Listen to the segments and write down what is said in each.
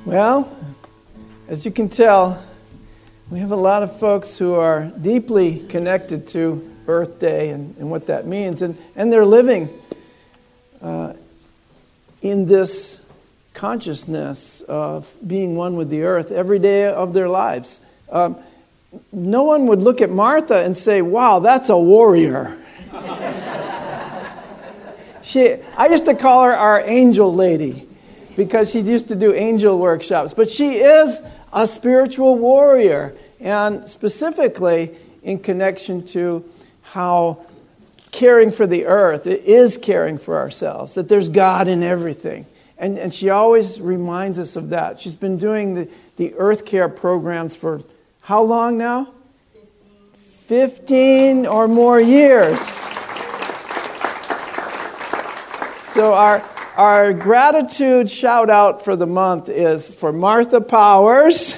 Well, as you can tell, we have a lot of folks who are deeply connected to Earth Day and what that means, and they're living in this consciousness of being one with the earth every day of their lives. No one would look at Martha and say, wow, that's a warrior. I used to call her our angel lady because she used to do angel workshops. But she is a spiritual warrior, and specifically in connection to how caring for the earth is caring for ourselves, that there's God in everything. And she always reminds us of that. She's been doing the Earth Care programs for how long now? 15 or more years. So our gratitude shout out for the month is for Martha Powers.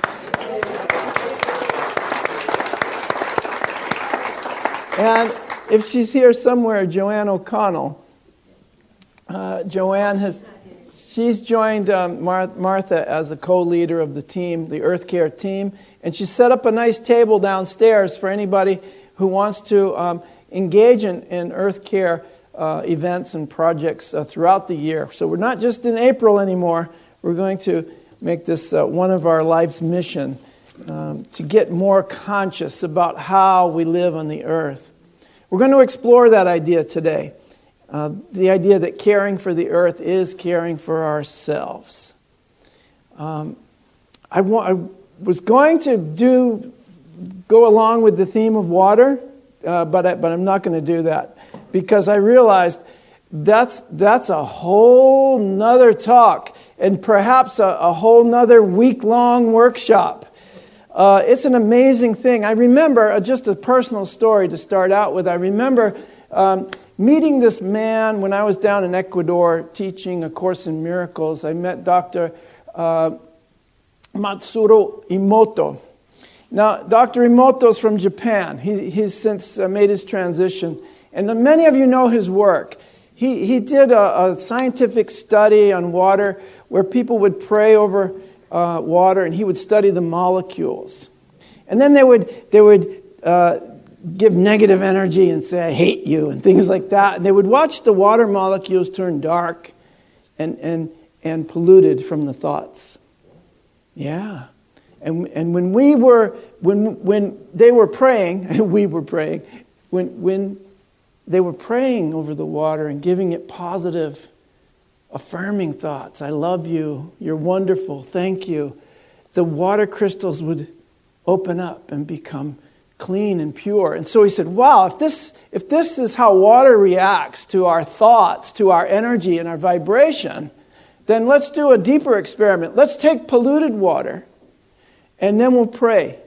And if she's here somewhere, Joanne O'Connell. She's joined Martha as a co-leader of the team, the Earth Care team, and she set up a nice table downstairs for anybody who wants to engage in Earth Care events and projects throughout the year. So we're not just in April anymore. We're going to make this one of our life's mission to get more conscious about how we live on the earth. We're going to explore that idea today. The idea that caring for the earth is caring for ourselves. I was going to go along with the theme of water, but I'm not going to do that because I realized that's a whole nother talk and perhaps a whole nother week-long workshop. It's an amazing thing. I remember, just a personal story to start out with, I remember meeting this man when I was down in Ecuador teaching A Course in Miracles. I met Dr. Matsuro Emoto. Now, Dr. Emoto's from Japan. He's since made his transition. And many of you know his work. He did a scientific study on water where people would pray over water and he would study the molecules. And then they would give negative energy and say, I hate you, and things like that. And they would watch the water molecules turn dark and polluted from the thoughts. Yeah. And when they were praying, and we were praying, when they were praying over the water and giving it positive, affirming thoughts, I love you, you're wonderful, thank you, the water crystals would open up and become clean and pure. And so he said, wow, if this is how water reacts to our thoughts, to our energy and our vibration, then let's do a deeper experiment. Let's take polluted water and then we'll pray.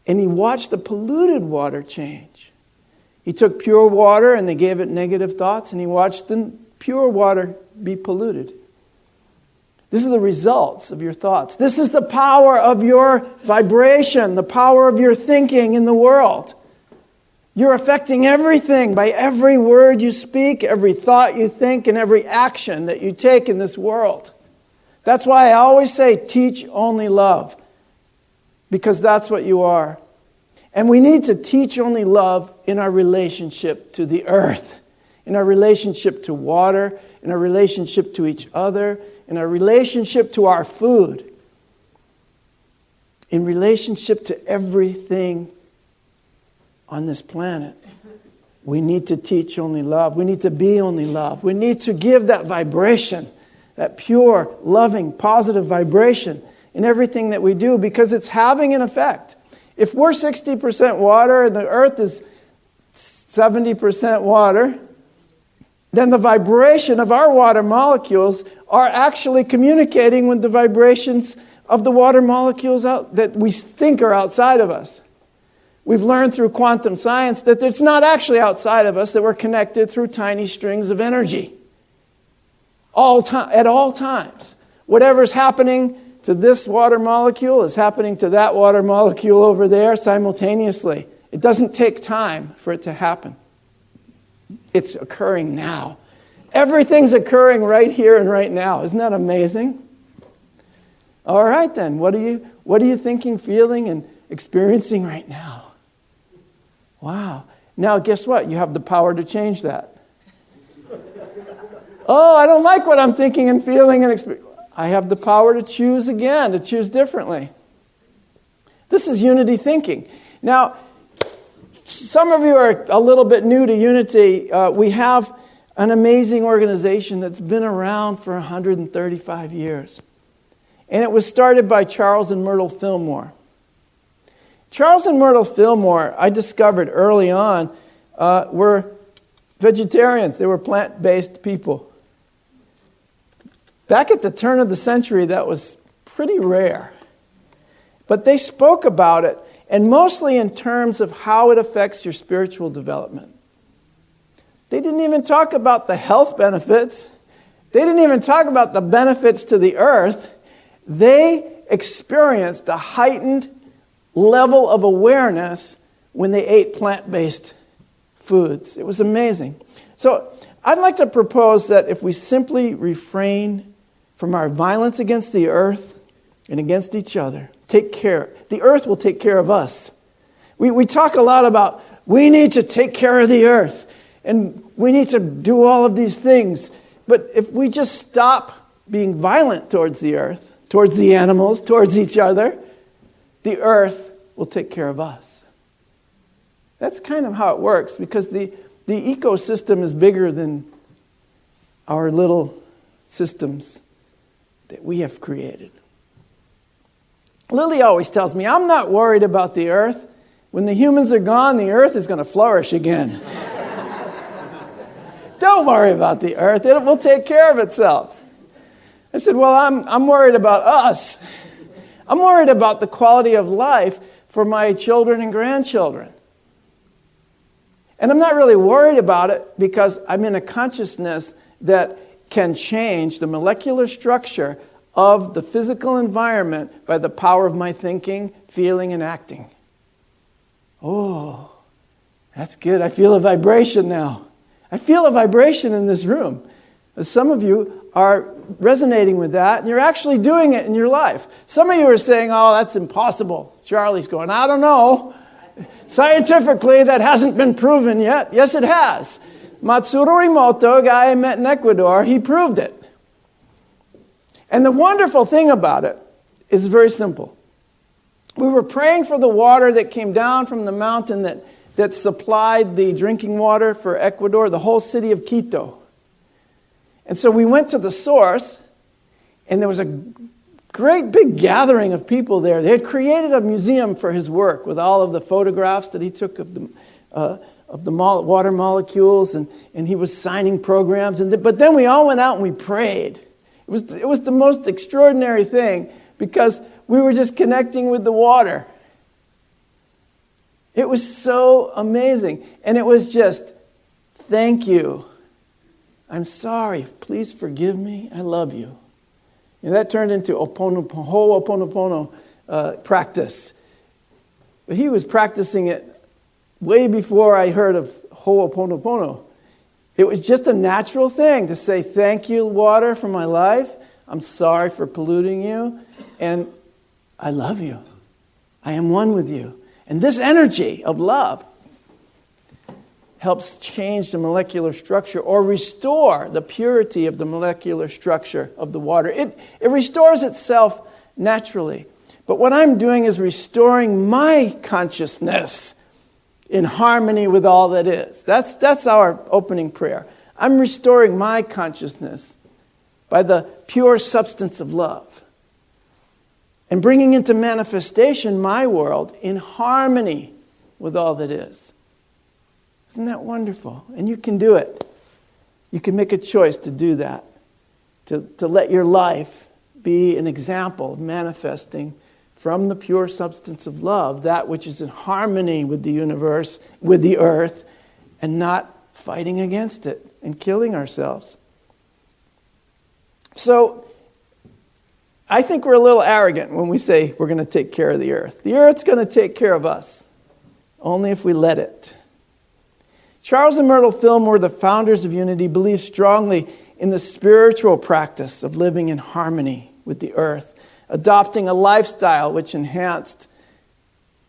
And he watched the polluted water change. He took pure water and they gave it negative thoughts and he watched the pure water be polluted. This is the results of your thoughts. This is the power of your vibration, the power of your thinking in the world. You're affecting everything by every word you speak, every thought you think, and every action that you take in this world. That's why I always say, teach only love, because that's what you are. And we need to teach only love in our relationship to the earth, in our relationship to water, in our relationship to each other, in our relationship to our food, in relationship to everything on this planet. We need to teach only love. We need to be only love. We need to give that vibration, that pure, loving, positive vibration in everything that we do because it's having an effect. If we're 60% water and the earth is 70% water, then the vibration of our water molecules are actually communicating with the vibrations of the water molecules that we think are outside of us. We've learned through quantum science that it's not actually outside of us, that we're connected through tiny strings of energy. At all times. Whatever's happening to this water molecule is happening to that water molecule over there simultaneously. It doesn't take time for it to happen. It's occurring now. Everything's occurring right here and right now. Isn't that amazing? All right then, what are you thinking, feeling, and experiencing right now? Wow. Now guess what? You have the power to change that. Oh, I don't like what I'm thinking and feeling and experiencing. I have the power to choose again, to choose differently. This is unity thinking. Now, some of you are a little bit new to Unity. We have an amazing organization that's been around for 135 years. And it was started by Charles and Myrtle Fillmore. Charles and Myrtle Fillmore, I discovered early on, were vegetarians. They were plant-based people. Back at the turn of the century, that was pretty rare. But they spoke about it, and mostly in terms of how it affects your spiritual development. They didn't even talk about the health benefits. They didn't even talk about the benefits to the earth. They experienced a heightened level of awareness when they ate plant-based foods. It was amazing. So I'd like to propose that if we simply refrain from our violence against the earth and against each other, take care. The earth will take care of us. We talk a lot about we need to take care of the earth and we need to do all of these things. But if we just stop being violent towards the earth, towards the animals, towards each other, the earth will take care of us. That's kind of how it works, because the ecosystem is bigger than our little systems that we have created. Lily always tells me, I'm not worried about the earth. When the humans are gone, the earth is going to flourish again. Don't worry about the earth. It will take care of itself. I said, well, I'm worried about us. I'm worried about the quality of life for my children and grandchildren. And I'm not really worried about it because I'm in a consciousness that can change the molecular structure of the physical environment by the power of my thinking, feeling, and acting. Oh, that's good. I feel a vibration now. I feel a vibration in this room. Some of you are resonating with that, and you're actually doing it in your life. Some of you are saying, oh, that's impossible. Charlie's going, I don't know. Scientifically, that hasn't been proven yet. Yes, it has. Matsuro Emoto, a guy I met in Ecuador, he proved it. And the wonderful thing about it is very simple. We were praying for the water that came down from the mountain that supplied the drinking water for Ecuador, the whole city of Quito. And so we went to the source, and there was a great big gathering of people there. They had created a museum for his work with all of the photographs that he took of the water molecules, and he was signing programs. But then we all went out and we prayed. It was the most extraordinary thing because we were just connecting with the water. It was so amazing. And it was just, thank you. I'm sorry. Please forgive me. I love you. And that turned into Ho'oponopono practice. But he was practicing it way before I heard of Ho'oponopono. It was just a natural thing to say, thank you, water, for my life. I'm sorry for polluting you. And I love you. I am one with you. And this energy of love helps change the molecular structure or restore the purity of the molecular structure of the water. It restores itself naturally. But what I'm doing is restoring my consciousness in harmony with all that is. That's our opening prayer. I'm restoring my consciousness by the pure substance of love and bringing into manifestation my world in harmony with all that is. Isn't that wonderful? And you can do it. You can make a choice to do that, to let your life be an example of manifesting from the pure substance of love, that which is in harmony with the universe, with the earth, and not fighting against it and killing ourselves. So, I think we're a little arrogant when we say we're going to take care of the earth. The earth's going to take care of us, only if we let it. Charles and Myrtle Fillmore, the founders of Unity, believe strongly in the spiritual practice of living in harmony with the earth, adopting a lifestyle which enhanced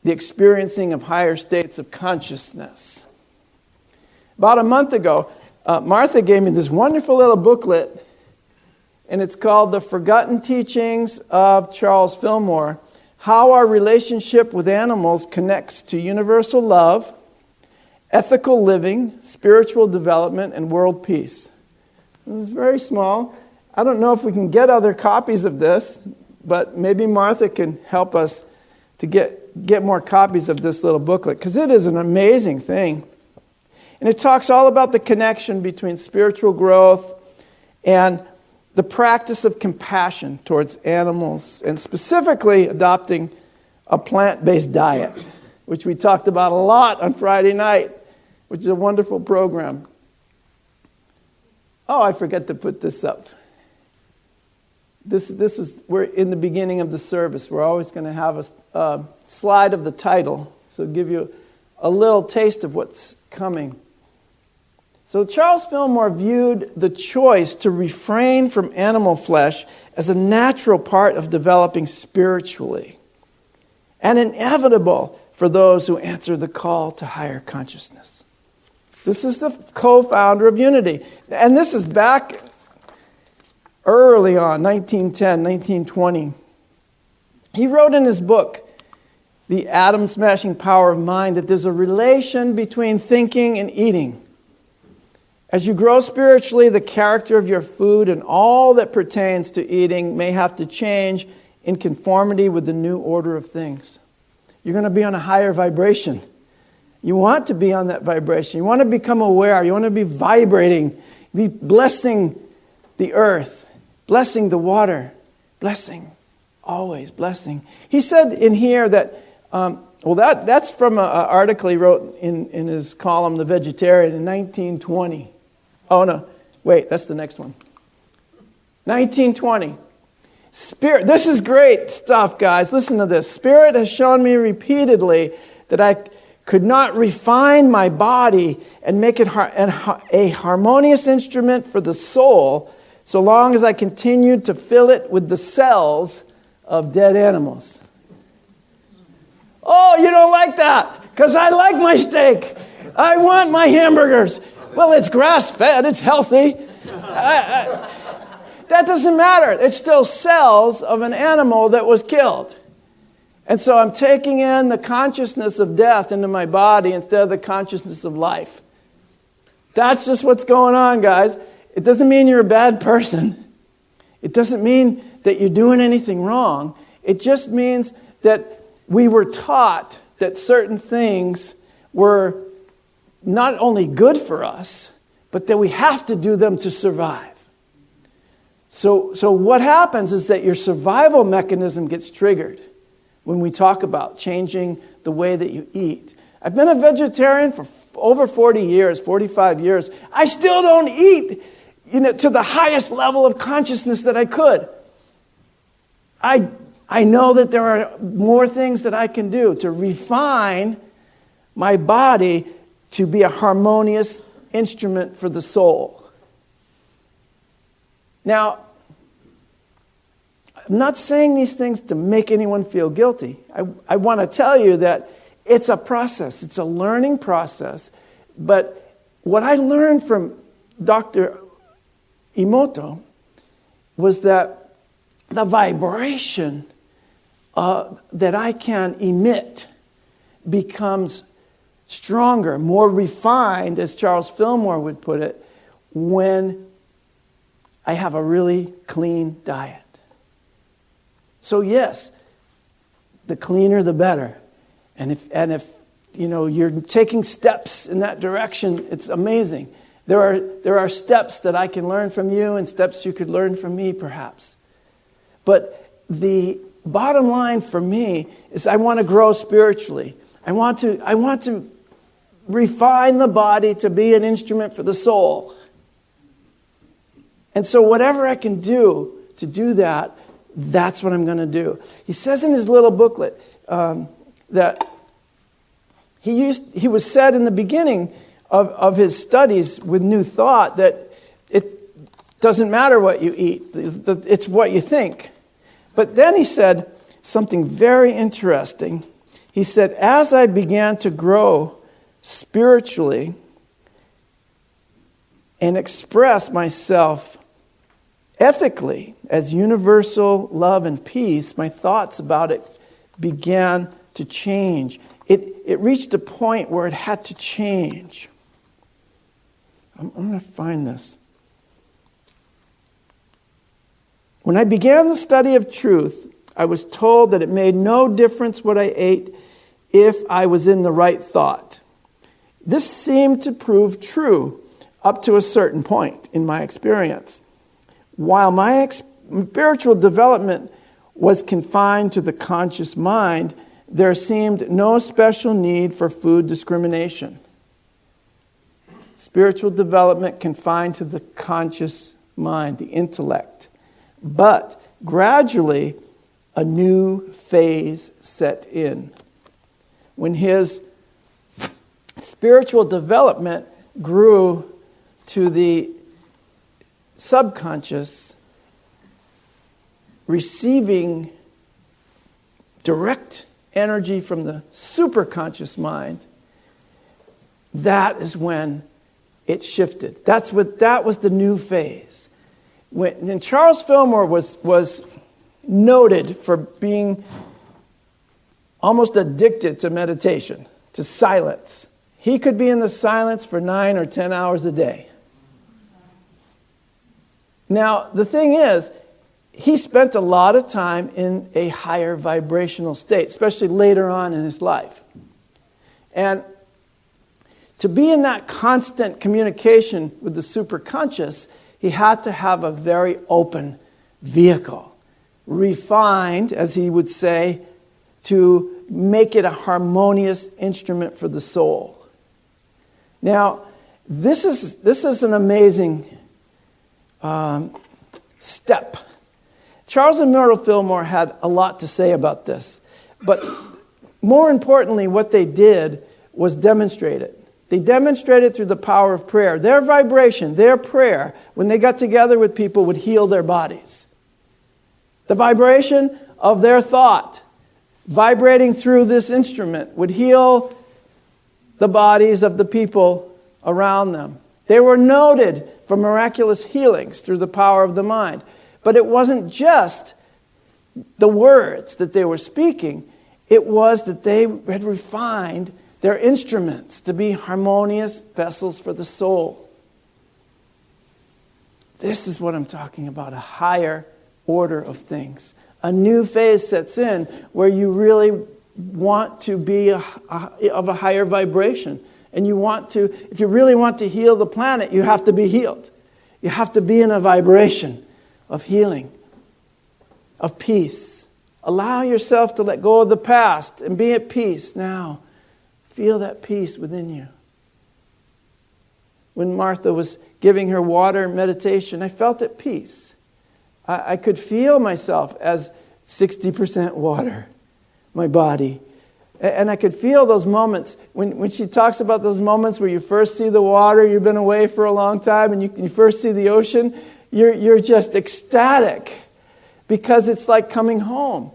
the experiencing of higher states of consciousness. About a month ago, Martha gave me this wonderful little booklet, and it's called The Forgotten Teachings of Charles Fillmore, How Our Relationship with Animals Connects to Universal Love, Ethical Living, Spiritual Development, and World Peace. This is very small. I don't know if we can get other copies of this, but maybe Martha can help us to get more copies of this little booklet, because it is an amazing thing. And it talks all about the connection between spiritual growth and the practice of compassion towards animals, and specifically adopting a plant-based diet, which we talked about a lot on Friday night, which is a wonderful program. Oh, I forgot to put this up. We're in the beginning of the service. We're always going to have a slide of the title, so give you a little taste of what's coming. So Charles Fillmore viewed the choice to refrain from animal flesh as a natural part of developing spiritually, and inevitable for those who answer the call to higher consciousness. This is the co-founder of Unity. And this is back early on, 1910, 1920. He wrote in his book, The Atom-Smashing Power of Mind, that there's a relation between thinking and eating. As you grow spiritually, the character of your food and all that pertains to eating may have to change in conformity with the new order of things. You're going to be on a higher vibration. You want to be on that vibration. You want to become aware. You want to be vibrating, be blessing the earth, blessing the water, blessing, always blessing. He said in here that, that's from an article he wrote in his column, The Vegetarian, in 1920. Oh, no, wait, that's the next one. 1920. Spirit, this is great stuff, guys. Listen to this. Spirit has shown me repeatedly that I could not refine my body and make it a harmonious instrument for the soul so long as I continued to fill it with the cells of dead animals. Oh, you don't like that? Because I like my steak. I want my hamburgers. Well, it's grass-fed. It's healthy. That doesn't matter. It's still cells of an animal that was killed. And so I'm taking in the consciousness of death into my body instead of the consciousness of life. That's just what's going on, guys. It doesn't mean you're a bad person. It doesn't mean that you're doing anything wrong. It just means that we were taught that certain things were not only good for us, but that we have to do them to survive. So what happens is that your survival mechanism gets triggered when we talk about changing the way that you eat. I've been a vegetarian for over 40 years, 45 years. I still don't eat, to the highest level of consciousness that I could. I know that there are more things that I can do to refine my body to be a harmonious instrument for the soul. Now, I'm not saying these things to make anyone feel guilty. I want to tell you that it's a process. It's a learning process. But what I learned from Dr. Emoto was that the vibration that I can emit becomes stronger, more refined, as Charles Fillmore would put it, when I have a really clean diet. So yes, the cleaner the better. And if you're taking steps in that direction, it's amazing. There are steps that I can learn from you and steps you could learn from me perhaps. But the bottom line for me is I want to grow spiritually. I want to refine the body to be an instrument for the soul. And so whatever I can do to do that, that's what I'm going to do. He says in his little booklet that he was said in the beginning of his studies with New Thought that it doesn't matter what you eat. It's what you think. But then he said something very interesting. He said, as I began to grow spiritually and express myself ethically as universal love and peace, my thoughts about it began to change. It reached a point where it had to change. I'm going to find this. When I began the study of truth, I was told that it made no difference what I ate if I was in the right thought. This seemed to prove true up to a certain point in my experience. While my spiritual development was confined to the conscious mind, there seemed no special need for food discrimination. Spiritual development confined to the conscious mind, the intellect. But gradually, a new phase set in. When his spiritual development grew to the subconscious, receiving direct energy from the superconscious mind, that is when it shifted. That was the new phase. And Charles Fillmore was noted for being almost addicted to meditation, to silence. He could be in the silence for 9 or 10 hours a day. Now, the thing is, he spent a lot of time in a higher vibrational state, especially later on in his life. And to be in that constant communication with the superconscious, he had to have a very open vehicle, refined, as he would say, to make it a harmonious instrument for the soul. Now, this is an amazing step. Charles and Myrtle Fillmore had a lot to say about this. But more importantly, what they did was demonstrate it. They demonstrated through the power of prayer. Their vibration, their prayer, when they got together with people, would heal their bodies. The vibration of their thought, vibrating through this instrument, would heal the bodies of the people around them. They were noted for miraculous healings through the power of the mind. But it wasn't just the words that they were speaking. It was that they had refined their instruments to be harmonious vessels for the soul. This is what I'm talking about, a higher order of things. A new phase sets in where you really want to be of a higher vibration. And you want to, if you really want to heal the planet, you have to be healed. You have to be in a vibration of healing, of peace. Allow yourself to let go of the past and be at peace now. Feel that peace within you. When Martha was giving her water meditation, I felt at peace. I could feel myself as 60% water, my body. And I could feel those moments, when she talks about those moments where you first see the water, you've been away for a long time, and you first see the ocean, you're just ecstatic because it's like coming home.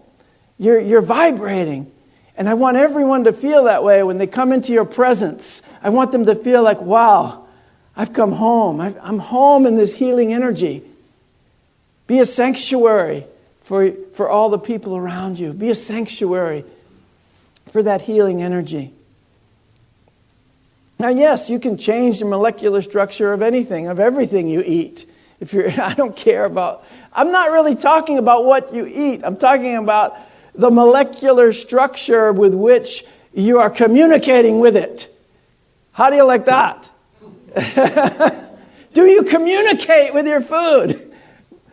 You're vibrating. And I want everyone to feel that way when they come into your presence. I want them to feel like, wow, I've come home. I'm home in this healing energy. Be a sanctuary for all the people around you. Be a sanctuary for that healing energy. Now, yes, you can change the molecular structure of anything, of everything you eat. I don't care about, I'm not really talking about what you eat. I'm talking about the molecular structure with which you are communicating with it. How do you like that? Do you communicate with your food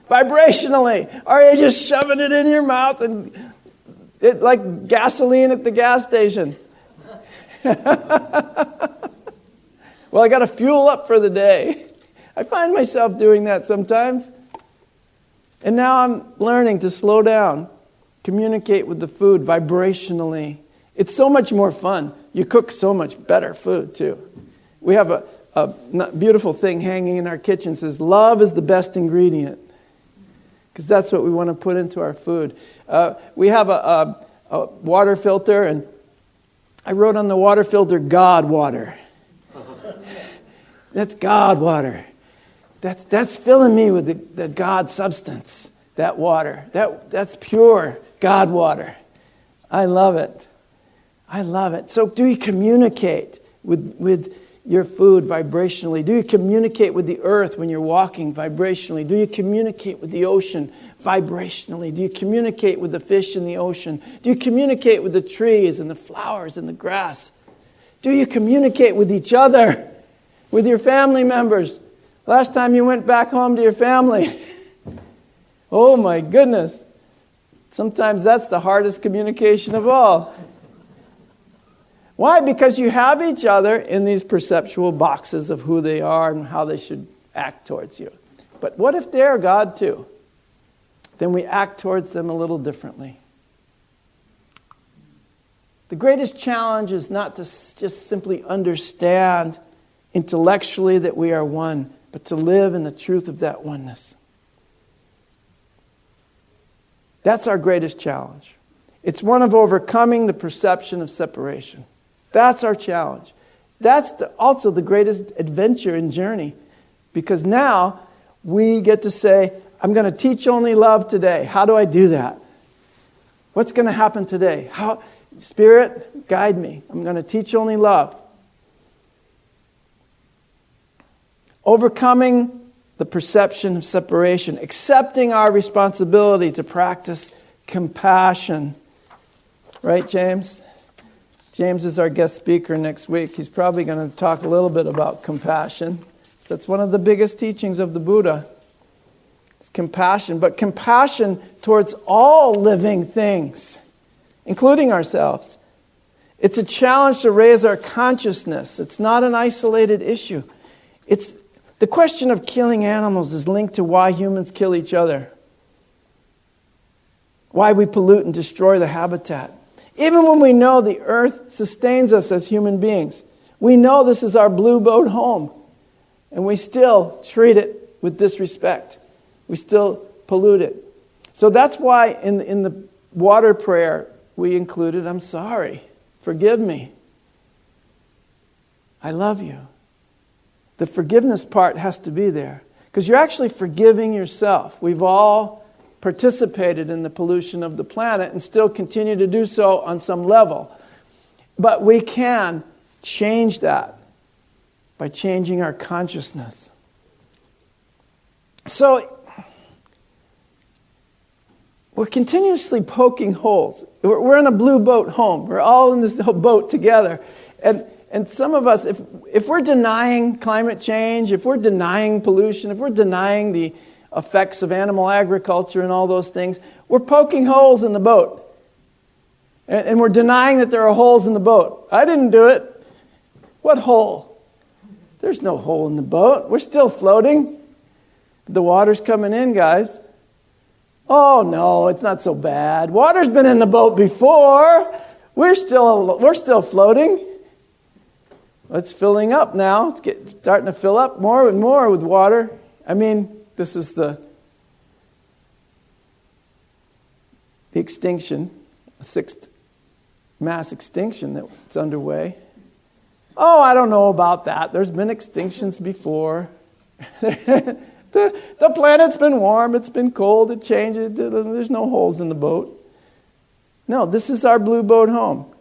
vibrationally? Or are you just shoving it in your mouth and it like gasoline at the gas station? Well, I got to fuel up for the day. I find myself doing that sometimes. And now I'm learning to slow down, communicate with the food vibrationally. It's so much more fun. You cook so much better food, too. We have a beautiful thing hanging in our kitchen that says, love is the best ingredient. because that's what we want to put into our food. We have a water filter, and I wrote on the water filter, God water. That's God water. That's filling me with the God substance, that water. That's pure God water. I love it. I love it. So do you communicate with your food vibrationally? Do you communicate with the earth when you're walking vibrationally? Do you communicate with the ocean vibrationally? Do you communicate with the fish in the ocean? Do you communicate with the trees and the flowers and the grass? Do you communicate with each other, with your family members? Last time you went back home to your family. Oh my goodness. Sometimes that's the hardest communication of all. Why? Because you have each other in these perceptual boxes of who they are and how they should act towards you. But what if they're God too? Then we act towards them a little differently. The greatest challenge is not to just simply understand intellectually that we are one, but to live in the truth of that oneness. That's our greatest challenge. It's one of overcoming the perception of separation. That's our challenge. That's also the greatest adventure and journey. Because now we get to say, I'm going to teach only love today. How do I do that? What's going to happen today? Spirit, guide me. I'm going to teach only love. Overcoming the perception of separation. Accepting our responsibility to practice compassion. Right, James? James is our guest speaker next week. He's probably going to talk a little bit about compassion. That's one of the biggest teachings of the Buddha. It's compassion, but compassion towards all living things, including ourselves. It's a challenge to raise our consciousness. It's not an isolated issue. The question of killing animals is linked to why humans kill each other, why we pollute and destroy the habitat. Even when we know the earth sustains us as human beings, we know this is our blue boat home, and we still treat it with disrespect. We still pollute it. So that's why in the water prayer we included, I'm sorry, forgive me, I love you. The forgiveness part has to be there, because you're actually forgiving yourself. We've all participated in the pollution of the planet and still continue to do so on some level. But we can change that by changing our consciousness. So we're continuously poking holes. We're in a blue boat home. We're all in this boat together. And some of us, if we're denying climate change, if we're denying pollution, if we're denying the effects of animal agriculture and all those things, we're poking holes in the boat. And we're denying that there are holes in the boat. I didn't do it. What hole? There's no hole in the boat. We're still floating. The water's coming in, guys. Oh no, it's not so bad. Water's been in the boat before. We're still floating. It's filling up now. It's starting to fill up more and more with water. I mean, this is the extinction, a sixth mass extinction that's underway. Oh, I don't know about that. There's been extinctions before. The planet's been warm, it's been cold, it changes, there's no holes in the boat. No, this is our blue boat home.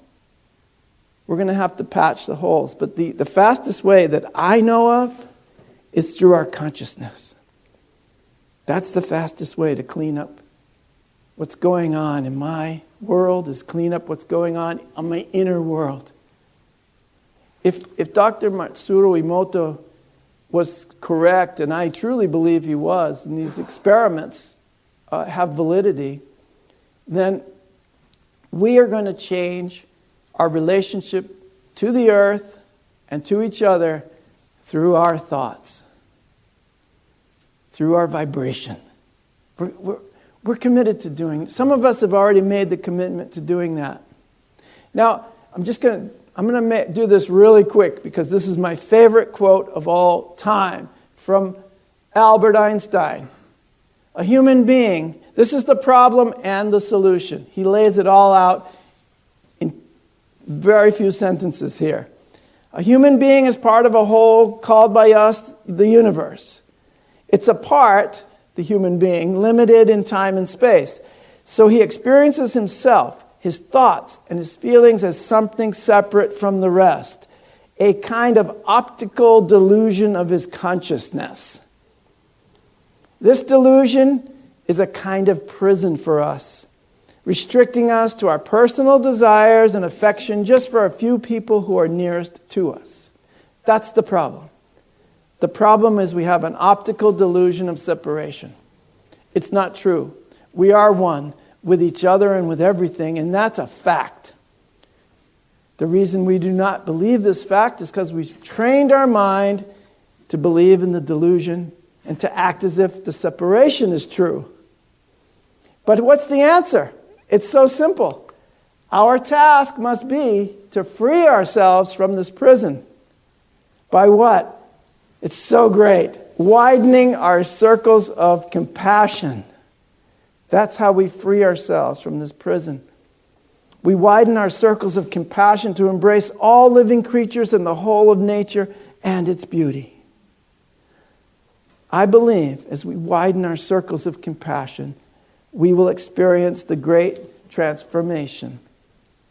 We're going to have to patch the holes. But the fastest way that I know of is through our consciousness. That's the fastest way to clean up what's going on in my world, is clean up what's going on my inner world. If Dr. Matsuru Emoto was correct, and I truly believe he was, and these experiments have validity, then we are going to change our relationship to the earth and to each other through our thoughts, through our vibration. We're committed to doing. Some of us have already made the commitment to doing that. Now, I'm going to do this really quick, because this is my favorite quote of all time from Albert Einstein. A human being. This is the problem and the solution. He lays it all out in very few sentences here. A human being is part of a whole called by us the universe. It's a part, the human being, limited in time and space. So he experiences himself, his thoughts, and his feelings as something separate from the rest. A kind of optical delusion of his consciousness. This delusion is a kind of prison for us, restricting us to our personal desires and affection just for a few people who are nearest to us. That's the problem. The problem is we have an optical delusion of separation. It's not true. We are one with each other and with everything, and that's a fact. The reason we do not believe this fact is because we've trained our mind to believe in the delusion and to act as if the separation is true. But what's the answer? It's so simple. Our task must be to free ourselves from this prison. By what? It's so great. Widening our circles of compassion. That's how we free ourselves from this prison. We widen our circles of compassion to embrace all living creatures and the whole of nature and its beauty. I believe as we widen our circles of compassion, we will experience the great transformation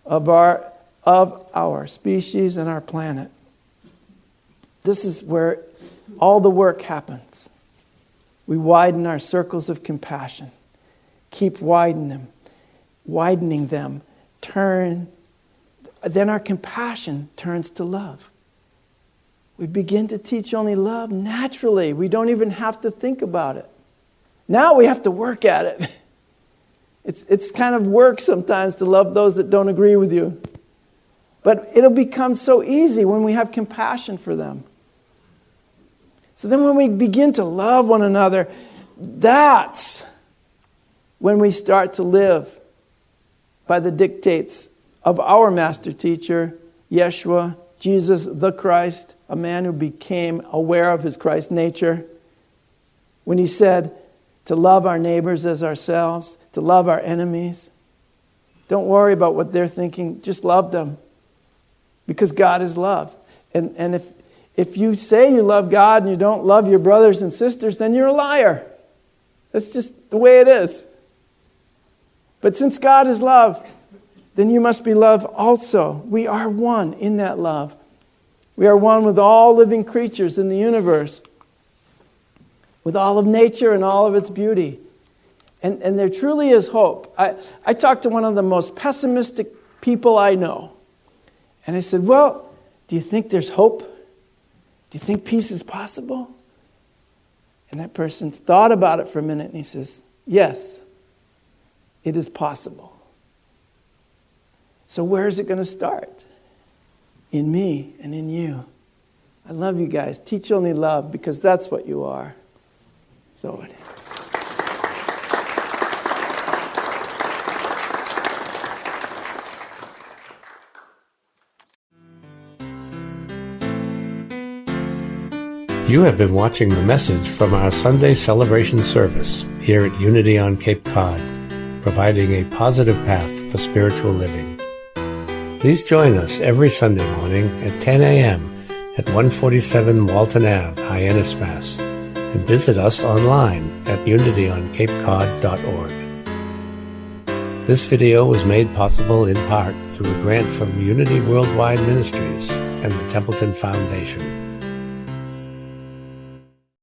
of our species and our planet. This is where all the work happens. We widen our circles of compassion. Keep widening them. Then our compassion turns to love. We begin to teach only love naturally. We don't even have to think about it. Now we have to work at it. It's kind of work sometimes to love those that don't agree with you. But it'll become so easy when we have compassion for them. So then when we begin to love one another, that's when we start to live by the dictates of our master teacher, Yeshua, Jesus the Christ, a man who became aware of his Christ nature. When he said to love our neighbors as ourselves, to love our enemies. Don't worry about what they're thinking, just love them. Because God is love. And if you say you love God and you don't love your brothers and sisters, then you're a liar. That's just the way it is. But since God is love, then you must be love also. We are one in that love. We are one with all living creatures in the universe, with all of nature and all of its beauty. And there truly is hope. I talked to one of the most pessimistic people I know. And I said, well, do you think there's hope? Do you think peace is possible? And that person thought about it for a minute and he says, yes, it is possible. So where is it going to start? In me and in you. I love you guys. Teach only love because that's what you are. So it is. You have been watching the message from our Sunday celebration service here at Unity on Cape Cod, providing a positive path for spiritual living. Please join us every Sunday morning at 10 a.m. at 147 Walton Ave, Hyannis, Mass., and visit us online at unityoncapecod.org. This video was made possible in part through a grant from Unity Worldwide Ministries and the Templeton Foundation.